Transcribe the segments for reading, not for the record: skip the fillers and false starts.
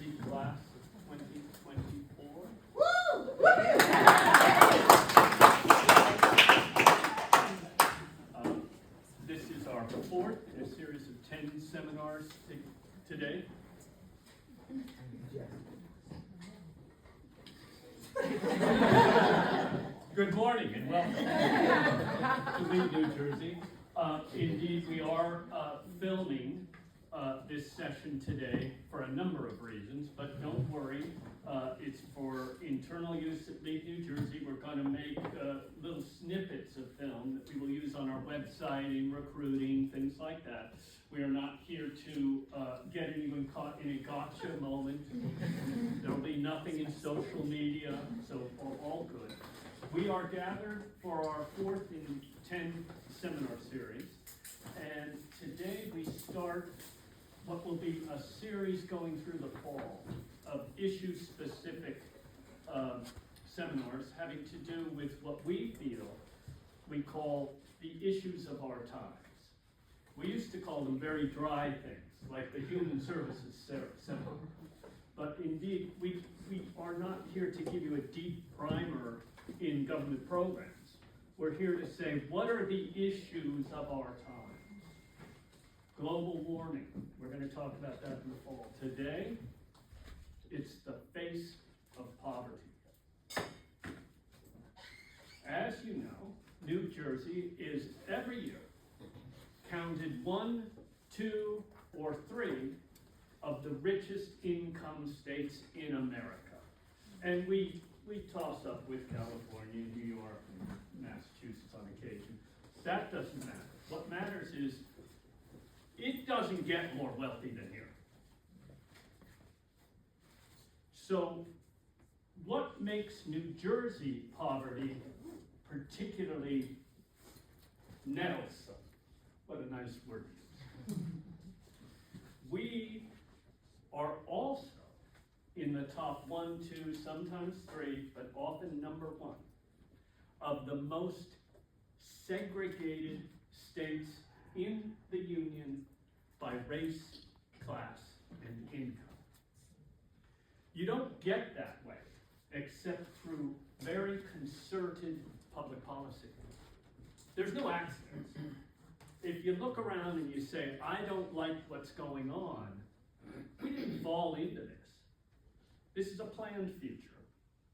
Jersey class of 2024. This is our fourth in a series of 10 seminars today. Good morning and welcome to Lee, New Jersey. Indeed, we are filming this session today for a number of reasons, but don't worry, it's for internal use at Lee, New Jersey. We're going to make little snippets of film that we will use on our website, in recruiting, things like that. We are not here to get anyone caught in a gotcha moment. There will be nothing in social media, so all good. We are gathered for our fourth in 10 seminar series, and today we start what will be a series going through the fall of issue-specific seminars having to do with what we feel we call the issues of our times. We used to call them very dry things, like the human services seminar. But indeed, we are not here to give you a deep primer in government programs. We're here to say, what are the issues of our times? Global warming, we're going to talk about that in the fall. Today, it's the face of poverty. As you know, New Jersey is every year counted 1, 2, or 3 of the richest income states in America. And we toss up with California, New York, and Massachusetts on occasion. That doesn't matter. What matters is it doesn't get more wealthy than here. So what makes New Jersey poverty particularly nettlesome? What a nice word to use. We are also in the top 1, 2, sometimes 3, but often number 1 of the most segregated states in the Union by race, class, and income. You don't get that way except through very concerted public policy. There's no accidents. If you look around and you say, I don't like what's going on, we didn't fall into this. This is a planned future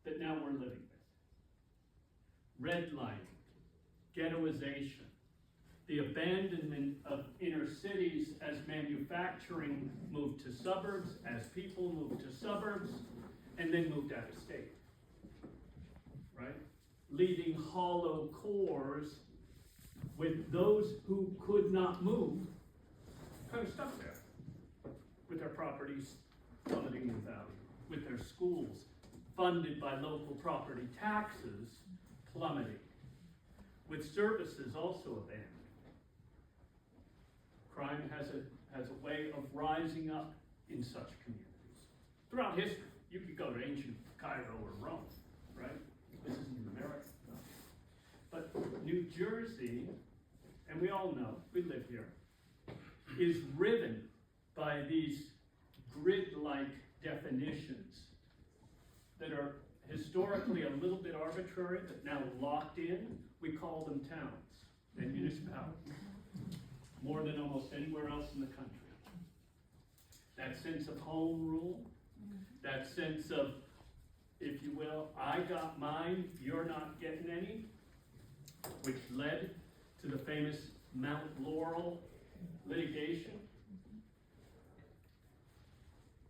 that now we're living with. Redlining, ghettoization, the abandonment of inner cities as manufacturing moved to suburbs, as people moved to suburbs, and then moved out of state, right? Leaving hollow cores with those who could not move, kind of stuck there, with their properties plummeting in value, with their schools funded by local property taxes plummeting, with services also abandoned. Crime has a way of rising up in such communities. Throughout history, you could go to ancient Cairo or Rome, right? This isn't America. No. But New Jersey, and we all know, we live here, is riven by these grid-like definitions that are historically a little bit arbitrary, but now locked in. We call them towns and municipalities, more than almost anywhere else in the country. That sense of home rule, that sense of, if you will, I got mine, you're not getting any, which led to the famous Mount Laurel litigation,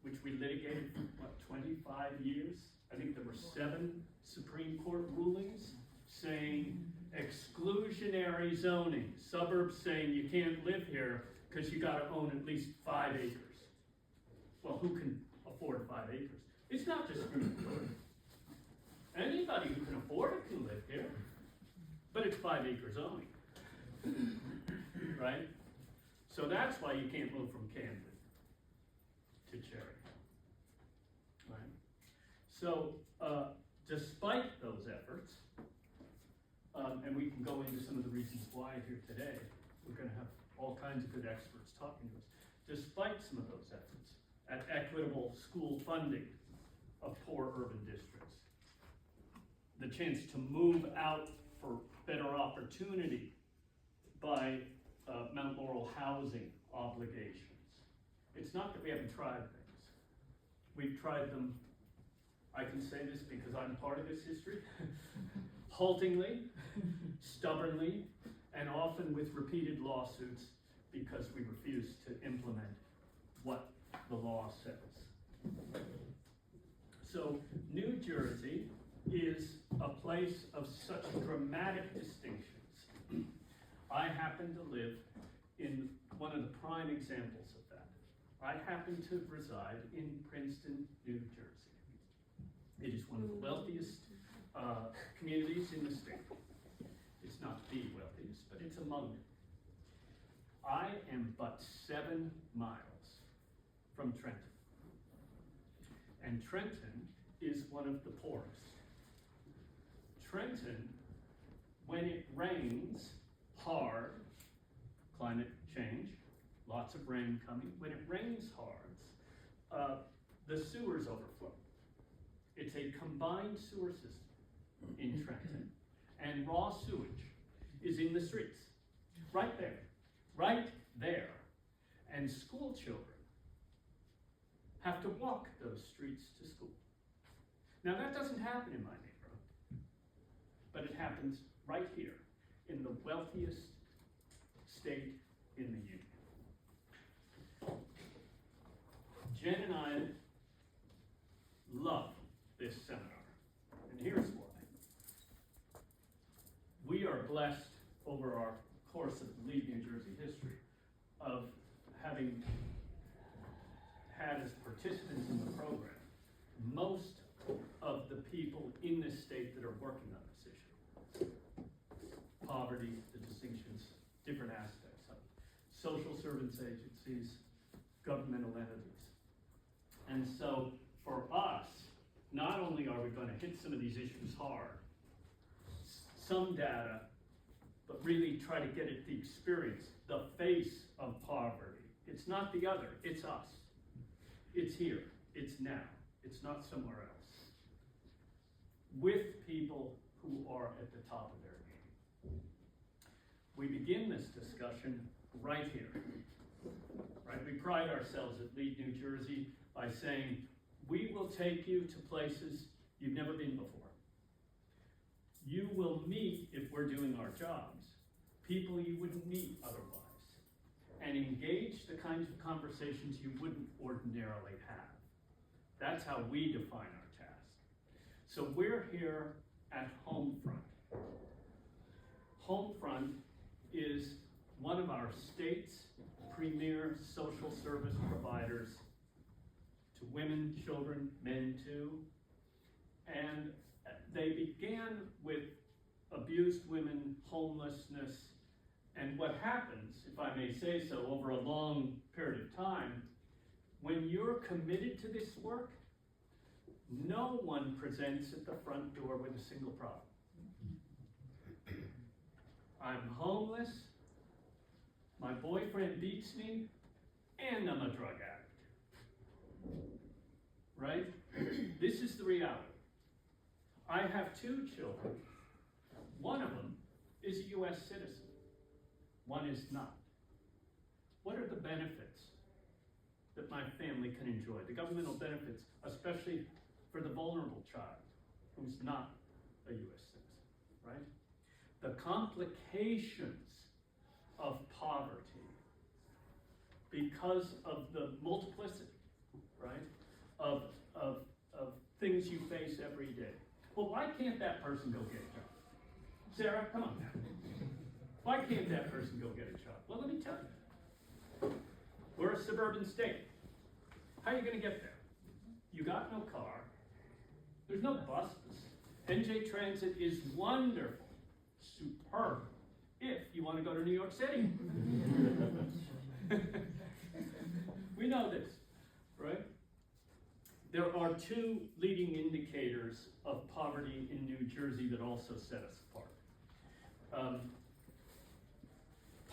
which we litigated for, 25 years? I think there were 7 Supreme Court rulings saying exclusionary zoning, suburbs saying you can't live here because you got to own at least 5 acres. Well, who can afford 5 acres? It's not discriminatory. Anybody who can afford it can live here, but it's 5 acre zoning, right? So that's why you can't move from Camden to Cherry, right? So despite those efforts, and we can go into some of the reasons why here today, we're going to have all kinds of good experts talking to us. Despite some of those efforts, at equitable school funding of poor urban districts. The chance to move out for better opportunity by Mount Laurel housing obligations. It's not that we haven't tried things. We've tried them, I can say this because I'm part of this history, haltingly, stubbornly, and often with repeated lawsuits because we refuse to implement what the law says. So New Jersey is a place of such dramatic distinctions. I happen to live in one of the prime examples of that. I happen to reside in Princeton, New Jersey. It is one of the wealthiest communities in the state. It's not the wealthiest, but it's among them. I am but 7 miles from Trenton. And Trenton is one of the poorest. Trenton, when it rains hard, climate change, lots of rain coming, when it rains hard, the sewers overflow. It's a combined sewer system in Trenton, and raw sewage is in the streets, right there. And school children have to walk those streets to school. Now that doesn't happen in my neighborhood, but it happens right here in the wealthiest state in the Union. Jen and I love this seminar, and here's why. We are blessed over our course of Lead New Jersey history of having had as participants in the program most of the people in this state that are working on this issue. Poverty, the distinctions, different aspects of it. Social service agencies, governmental entities. And so for us, not only are we going to hit some of these issues hard, some data, but really try to get at the experience, the face of poverty. It's not the other, it's us. It's here, it's now, it's not somewhere else. With people who are at the top of their game. We begin this discussion right here. Right? We pride ourselves at Lead New Jersey by saying, we will take you to places you've never been before. You will meet, if we're doing our jobs, people you wouldn't meet otherwise, and engage the kinds of conversations you wouldn't ordinarily have. That's how we define our task. So we're here at Homefront. Homefront is one of our state's premier social service providers to women, children, men too. And they began with abused women, homelessness, and what happens, if I may say so, over a long period of time, when you're committed to this work, no one presents at the front door with a single problem. I'm homeless, my boyfriend beats me, and I'm a drug addict. Right? This is the reality. I have 2 children. One of them is a US citizen. One is not. What are the benefits that my family can enjoy? The governmental benefits, especially for the vulnerable child who's not a US citizen, right? The complications of poverty because of the multiplicity, right? Of things you face every day. Well, why can't that person go get a job? Sarah, come on now. Why can't that person go get a job? Well, let me tell you. We're a suburban state. How are you going to get there? You got no car. There's no buses. NJ Transit is wonderful, superb, if you want to go to New York City. We know this, right? There are 2 leading indicators of poverty in New Jersey that also set us apart.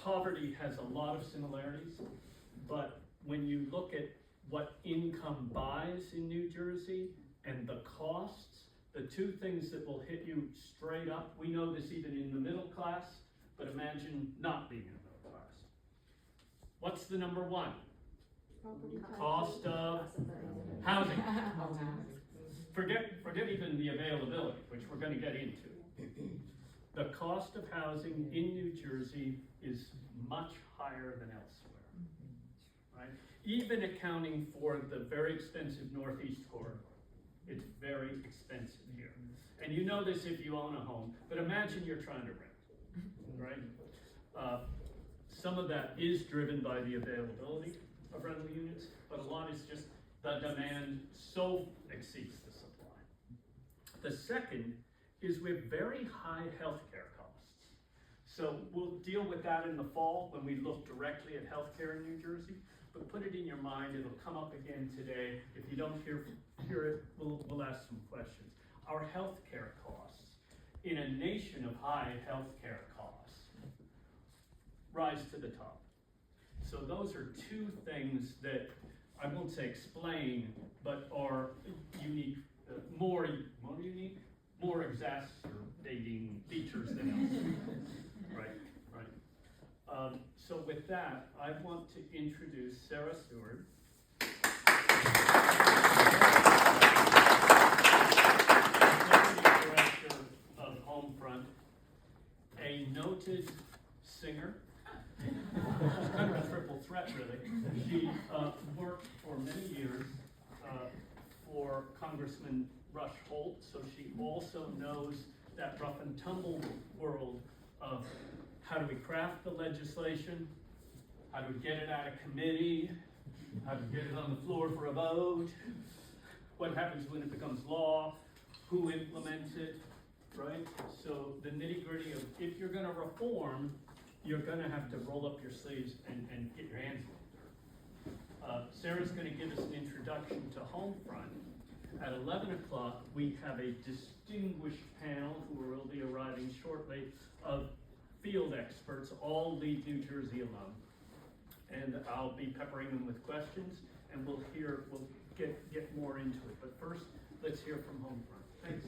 Poverty has a lot of similarities, but when you look at what income buys in New Jersey and the costs, the two things that will hit you straight up. We know this even in the middle class, but imagine not being in the middle class. What's the number one? Cost of housing. Forget even the availability, which we're going to get into. The cost of housing in New Jersey is much higher than elsewhere, right? Even accounting for the very expensive Northeast corridor, it's very expensive here. And you know this if you own a home, but imagine you're trying to rent, right? Some of that is driven by the availability of rental units, but a lot is just the demand so exceeds the supply. The second is we have very high healthcare costs. So we'll deal with that in the fall when we look directly at healthcare in New Jersey, but put it in your mind, it'll come up again today. If you don't hear it, we'll ask some questions. Our healthcare costs, in a nation of high healthcare costs, rise to the top. So those are two things that I won't say explain, but are unique, more unique, more exacerbating features than else. Right. So with that, I want to introduce Sarah Stewart. Executive Director of Homefront, a noted singer. She's kind of a triple threat, really. She worked for many years for Congressman Rush Holt, so she also knows that rough and tumble world of how do we craft the legislation, how do we get it out of committee, how do we get it on the floor for a vote, what happens when it becomes law, who implements it, right? So the nitty-gritty of if you're going to reform, you're going to have to roll up your sleeves and get your hands on it. Sarah's going to give us an introduction to Homefront. At 11 o'clock, we have a distinguished panel who will be arriving shortly of field experts, all lead New Jersey alum. And I'll be peppering them with questions, and we'll get more into it. But first, let's hear from Homefront. Thanks.